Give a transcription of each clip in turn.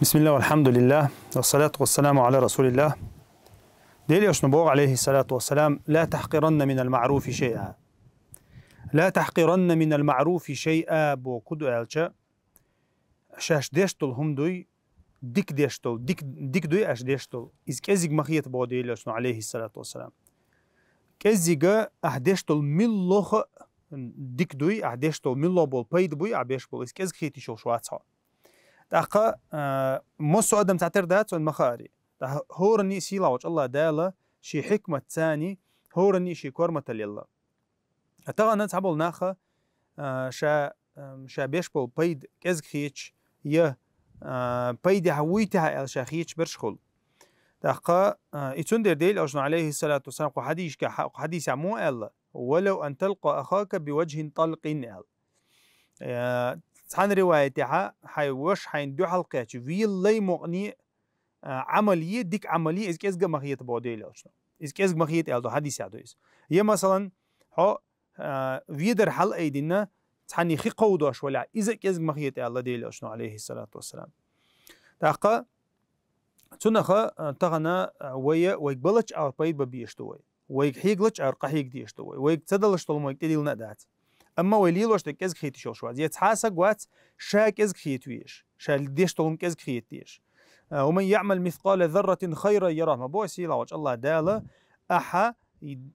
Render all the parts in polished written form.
بسم الله والحمد لله والصلاة والسلام على رسول الله. ديلي أشنبوغ عليه الصلاة والسلام: لا تحقرن من المعروف شيئا. لا تحقرن من المعروف شيئا بو كدو ألشا شاش ديشتل هم دوي ديك ديشتل ديك دوي أش ديشتل إز كزيق مخيط بو ديلي أشنو عليه الصلاة والسلام كزيقا أحديشتل ملوخ ديك دوي أحديشتل ملو بول بيد بوي أبيش بول إز كزيق خيتي شو شواتها تاقا موسو أدم تعتر دات والمخاري هورني سيلاوش الله دالا شي حكمة ثاني هورني شي كورمة لله أتغنى تعبول ناخا شا بيشبول بيد كزك خيتش يه بيد هويتها الشا خيتش برشخل تاقا يتندر ديل أجنو عليه الصلاة والسلام حديث عمو ألا ولو أن تلقى أخاك بوجه طلق أل عن روايتها حيوش حين دو حلقات في اللي مغني عملية ديك عملية إذا كيزق مخيط بوديل أشنا إذا كيزق مخيط ألدو حديث عدويس هي مثلا هو فيدر حل أيدينا تحني خي قودوش ولا إذا كيزق مخيط ألدو ديل أشنا عليه الصلاة والسلام تاقا تنخا تغنى ويقبلش أو بيد ببيشتوي ويحيقلش أو قحيق ديشتوي ويقتدلش طول ويقتدل ندات أما وليلوش تكزك خيتي شو شوات يتحاسق وات شا كزك خيتويش شا ديش طولم كزك خيتيش ومن يعمل مثقال ذرة خيرا يراه ما بو سيلا وجه الله دالا أحا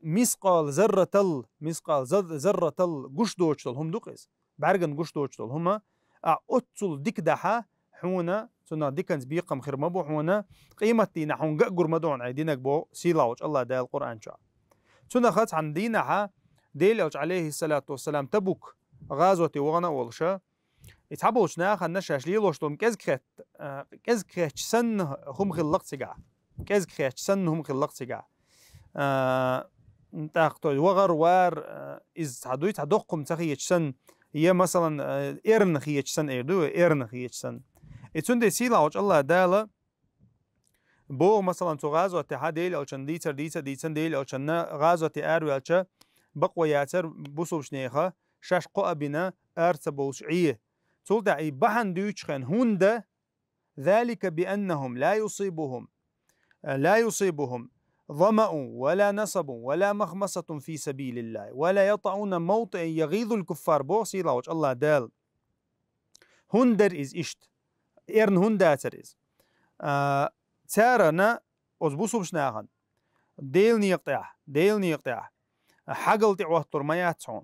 مثقال ذرة قش دوشتل هم دوقس بعرقن قش دوشتل هما أتل ديك دحا حونا سنة ديكنز بيقم خير ما بو حونا قيمتي نحون قاقر مدون عيدينك بو سيلا وجه الله دال القرآن شا سنة خط عن دينها ديل عليه الصلاة والسلام تبوك غازوة وغنا والشا يتحبوش ناخ النشاش ليلوشتم كزكريت سن هم خلقت سجع كزكريت سن هم خلقت سجع تاختو وغر وار إز تعدوي تعدقكم تخيش سن هي مثلا إيرن خيش سن إيردو إيرن خيش سن يتون دي سيلا وش الله دالا بو مثلا تو غازوة تحديل أو شن ديتر ديل أو شن غازوة أروي ألشا بقوى ياتر بوصوش نيخا شاش قوابنا أرتبوش عيه تلدعي بحن دوشخن هند ذلك بأنهم لا يصيبهم ظمأ ولا نصب ولا مخمصة في سبيل الله ولا يطعون موطئ يغيظ الكفار بوصيلا وش الله دال هندر إز إشت إرن هنداتر إز تارنا أزبوصوش ناخن ديل نيقطع حقل تعوه ترميات هون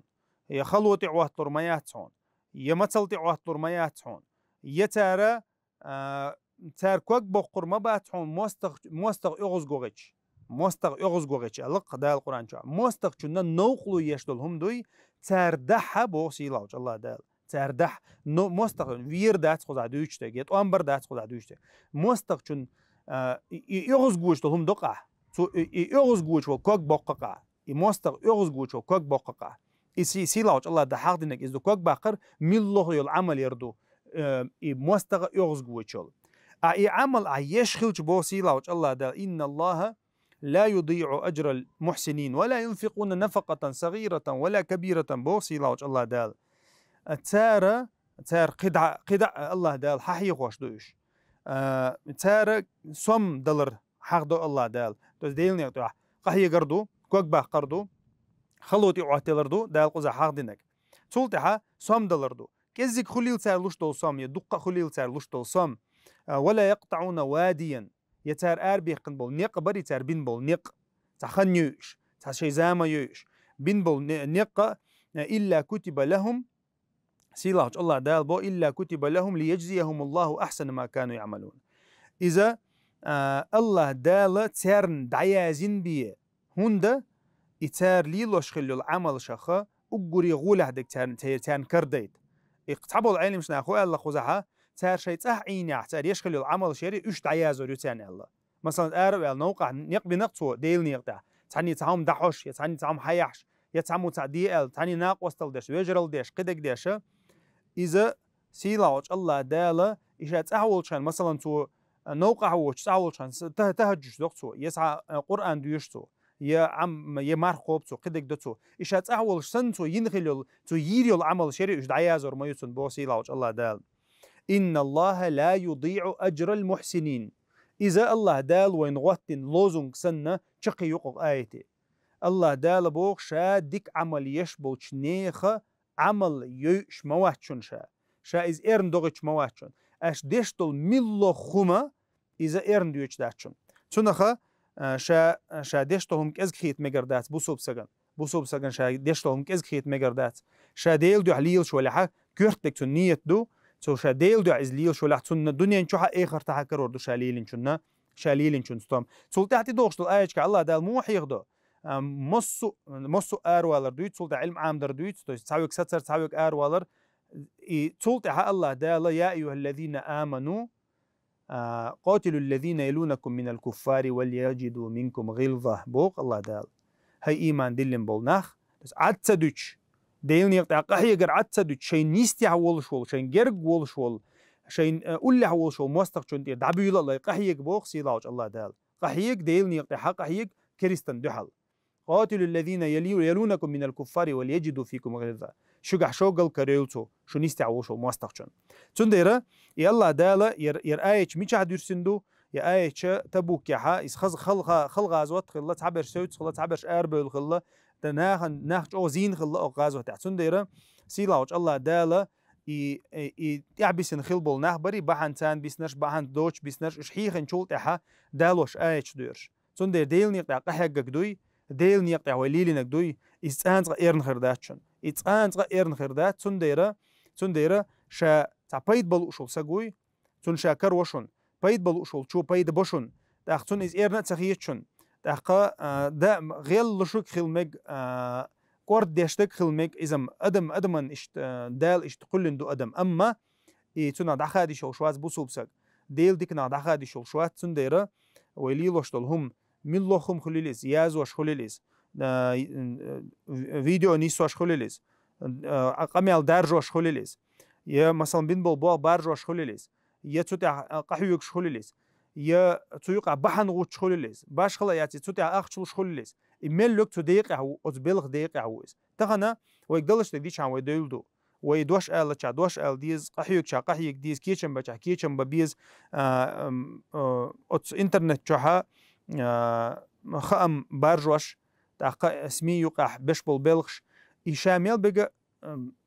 يخلو تعوه ترميات هون يمثل تعوه ترميات هون يتارى تار كوك بقر مبات هون موستغ يغز جوغيتش ألق دال القرآن شو موستغ شنا نوقلو يشتل هم دوي تار دحها بوصيلا الله دال تار دح موستغ وير دات خدا دويش تجيت أمبر دات خدا دويش تج موستغ شن يغز جوش هم دقة يغز جوش وكوك بققة يموستغ يغز جوش وكوك بققة سيلاوش الله ده حق دينك إذا كوك باقر ملله العمل يردو موستغ يغز جوشول أي عمل يشخلش بو سيلاوش الله ده إن الله لا يضيع أجر المحسنين ولا ينفقون نفقة صغيرة ولا كبيرة بو سيلاوش الله ده تار قدع الله ده ححي خوش دوش تار سم دلر حق دو الله ده ديلني قحي قردو كوك باقردو خلوتي عتلردو دال قزا حق دينك سلطها صام دلردو كزك خليل سار لشتو صام يدق خليل سار لشتو صام ولا يقطعون واديا يتار اربيقن بول نيق بري تار بين بول نيق تخنيوش تشي زاما يوش بين بول نيق الا كتب لهم سيلاج الله دال بو الا كتب لهم ليجزيهم الله احسن ما كانوا يعملون اذا الله دال ترن دعيازين بيه هندا إتار ليلوش خلو العمل شخا أقري غوله دك تان كرديد اقتحبوا العلم شنا أخوة الله خزحة تار شيء عيني تار يشخلو العمل شيري إيش تعيازو ريتان الله مثلا أرو النوقع نقبي نقصو ديل نيقطع تعني تعم دحوش تعني تعم حيحش يتعمو تعديل تعني ناق وستل ديش ويجرل ديش قدك ديش إذا سيلاوش الله دالا إيش تعول شان مثلا تو نوقع وش تعول شان تهجش دقتو يسعى قرآن ديشتو يا عم يا مرخوب تو قدك دتو إيشات أول سنتو ينخلل تو يريل عمل شري إيش دعيازر ما يسون بوسيلا وش الله دال إن الله لا يضيع أجر المحسنين. إذا الله دال وين غوتن لوزنج سنة شقي يقق آيتي الله دال بوق شا ديك عمل يشبو شنيخة عمل يش مواتشون شا إز إرن دوغيش مواتشون أش ديشتل ملو خما إذا إرن دوغيش داتشون تونخة شا ديشتلهم كأزكيت مقردات بوصوب سجن شا ديشتلهم كأزكيت مقردات شا ديل دو عليل شو لحا كورتك تون نيت دو سو شا ديل دو عزليل شو لحا تون الدنيا نشوحا إيخر تحكر وردو شاليلين شون ستوم سلطاتي دوغشتل آيش كالله دال مو حيغدو مصو آروالر دويت سلطة علم عام در دويت تساويك ستر تساويك آروالر سلطة الله دال يا أيها الذين آمنوا قاتلوا الذين يلونكم من الكفار وليجدوا منكم غلظة بوق الله دال هاي إيمان دلن بولناخ عد سدوش ديل نيقطع قحيقر عد سدوش شين نيستي حولشول شين جرق ولشول شين أولي حولشول موستق شون دير دعبيول الله قحيق بوق سيلاوش الله دال قحيق ديل نيقطع قحيق كريستن دحل قاتلوا الذين يلونكم من الكفار وليجدوا فيكم غلظة شقح شوقل كريلتو شو نيستي حولشول موستق شون تون ديرا يلا دالا ير آيش ميش عدور سندو يا آيش تبوك يا حا إس خل غازوات خلا تعبر سوت خلا تعبر أربل خلا ناخ أو زين خلا أو غازوات تعتون ديرا سيلاوش الله دالا يعبسن خلبول نخبري بحنتان بيسنش بحن دوش بيسنش إشحيخن شولت يا دالوش آيش دورش تون دير ديل نيقطع قحق دوي ديل نيقطع وليلنك دوي إسانت غيرن خرداتشون إسانت غيرن خردات تون ديرا شا تعبيد بلوشول سجوي تون شاكر وشون بيد بلوشول شو بيد بشون تأختون إز إيرنا تخيتشون تأخا دا غيل لشوك خلمك قرد ديشتك خلمك إزم أدمن إشت دال إشت قلن دو أدم أما تون دخادي شو شواز بوسوب سج ديل ديكنا دخادي شو شواز تون ديرا ويليلوش دلهم ملوخم خليليز يازوش خليليز فيديو نيسوش خليليز قميل دارجوش خليليز يا مثلا بين بول بارجوش خليليز يا توتع قحيوك شخليليز يا تويقع بحن غوت شخليليز باش خلا ياتي توتع اخشل شخليليز ايميل لوك تو دقيقه او اتبلغ دقيقه عويز تغنا ويقدلش تديش عن ويدولدو ويدوش ال تشا دوش ال ديز قحيوك شا قحيك ديز كيچن بچا كيچن ببيز ات انترنت چها خام بارجوش تاق اسمي يقع بشبل بلغش يشامل بقى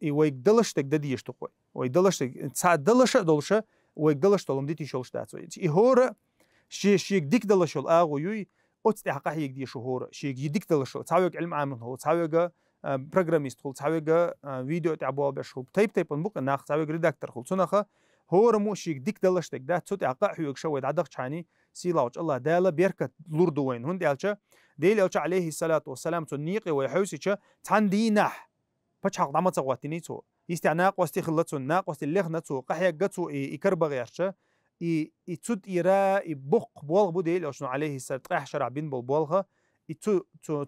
ويقدلش تقديش تقوي ويدلش تساعد دلش دلشه ويقدلش تلوم ديتي شولش داتو يهورا شيك ديك دلشول اغو يوي اوتس حقا هيك دي شهور شيك يديك دلشول تاويق علم عام هو تاويق بروجراميست هو تاويق فيديو تاع بشول تايب نبوق ناخ تاويق ريداكتور خل تنخه هو مو شيك ديك دلش تك دات توت حقا هيك شويد عدق شاني سيلاوج الله دالا بيركت لورد وين هون ديالچا ديل عليه الصلاه والسلام تنيقي ويحوسيچا تاندينح بچاق دما تغواتني تو يستعناق واستي خلتو ناق واستي لغنتو قحيا قتو يكربغ يرشا يتود إيرا يبق بولغ بوديل أو شنو عليه السر تقاح شرع بين بولغها يتو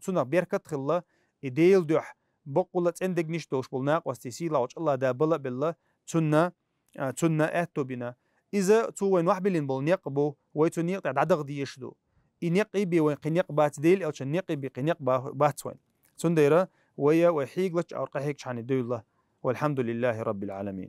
بيركت خلا يديل دوح بقولة عندك نشتوش بولناق واستي سيلا وش الله دا بلا بلا تنا أتو بنا إذا تو وين واحد بلين بول نيقبو ويتو نيق عدغ ديشدو ينيقي بي وين قنيق بات ديل أو شنيقي بي قنيق بات وين تنديرا ويا وحيق لك أو قحيق شان الله والحمد لله رب العالمين.